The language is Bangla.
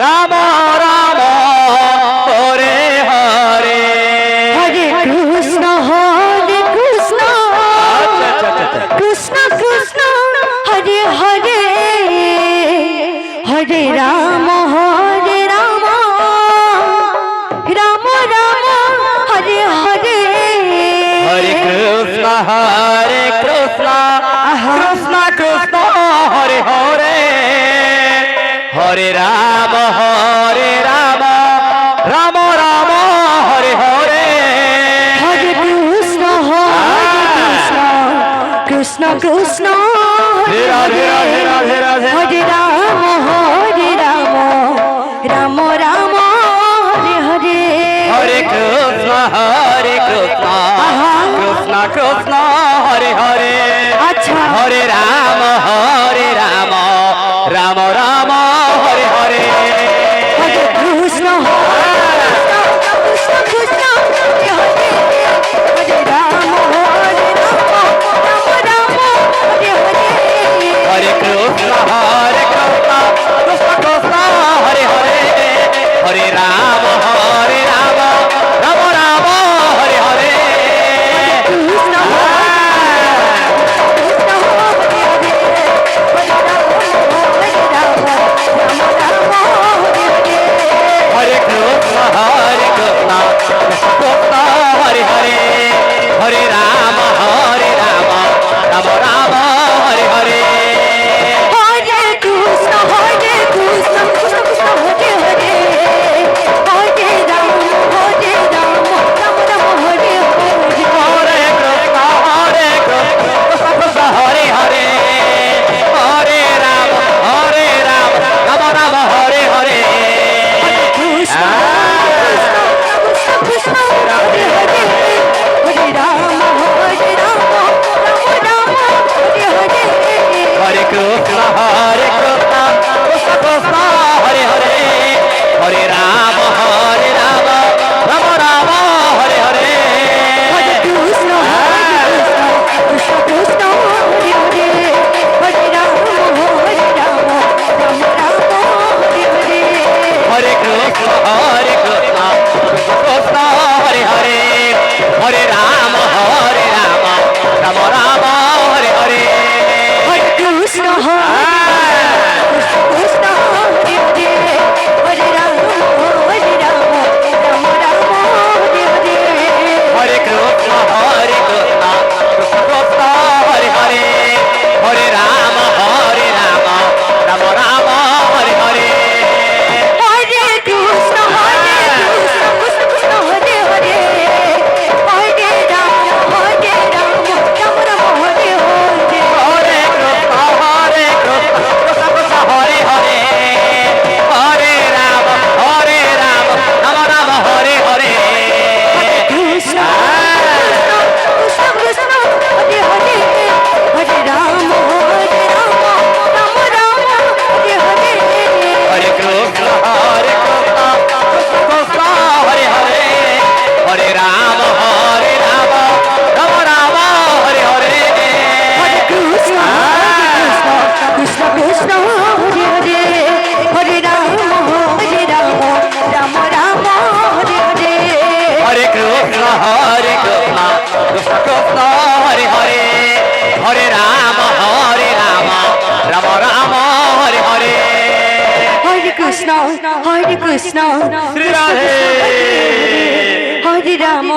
রাম রাম হরে হরে হরে কৃষ্ণ কৃষ্ণ কৃষ্ণ হরে হরে হরে রাম রাম রাম হরে হরে হরে কৃষ্ণ কৃষ্ণ কৃষ্ণ হরে হরে হরে রাম রাম রাম হরে হরে হরে কৃষ্ণ কৃষ্ণ কৃষ্ণ রাধে রাধে রাধে রাধে হরে রাম রাম রাম হরে হরে হরে কৃষ্ণ কৃষ্ণ কৃষ্ণ হরে হরে আচ্ছা হরে রাম রাম রাম হরে হরে হরে কৃষ্ণ কৃষ্ণ কৃষ্ণ হরে হরে হরে রাম রাম রাম হরে হরে হরে কৃষ্ণ কৃষ্ণ কৃষ্ণ হরে হরে হরে রাম রাম রাম হরে হরে কৃষ্ণ কৃষ্ণ হরে হরে হরে রাম রাম রাম হরে হরে হরে কৃষ্ণ কৃষ্ণ হরে হরে হরে রাম রাম রাম হরে হরে হরে কৃষ্ণ কৃষ্ণ কৃষ্ণ হরে হরে হরে রাম রাম রাম হরে হরে হরে কৃষ্ণ কৃষ্ণ হরে হরে হরে রাম রাম রাম হরে হরে কৃষ্ণ কৃষ্ণ কৃষ্ণ হরে হরে হরে রাম রাম রাম হরে হরে হরে কৃষ্ণ কৃষ্ণ হরে হরে হরে রাম রাম রাম হরে হরে হরে কৃষ্ণ কৃষ্ণ কৃষ্ণ হরে হরে হরে রাম রাম রাম হরে হরে হরে কৃষ্ণ কৃষ্ণ হরে হরে হরে রাম রাম রাম হরে হরে হরে কৃষ্ণ কৃষ্ণ হরে হরে হরে রাম রাম রাম হরে হরে হরে কৃষ্ণ কৃষ্ণ হরে হরে হরে রাম রাম রাম হরে হরে হরে কৃষ্ণ কৃষ্ণ কৃষ্ণ হরে হরে হরে রাম রাম রাম হরে হরে হরে কৃষ্ণ কৃষ্ণ হরে হরে হরে রাম রাম রাম হরে হরে কৃষ্ণ কৃষ্ণ কৃষ্ণ হরে হরে হরে রাম রাম রাম হরে হরে হরে কৃষ্ণ কৃষ্ণ হরে হরে হরে রাম রাম রাম হরে হরে হরে কৃষ্ণ কৃষ্ণ কৃষ্ণ হরে হরে হরে রাম রাম রাম হরে হরে হরে কৃষ্ণ কৃষ্ণ কৃষ্ণ হরে হরে হরে রাম রাম রাম হরে হরে হরে কৃষ্ণ শ্রী রাধে হরে রাম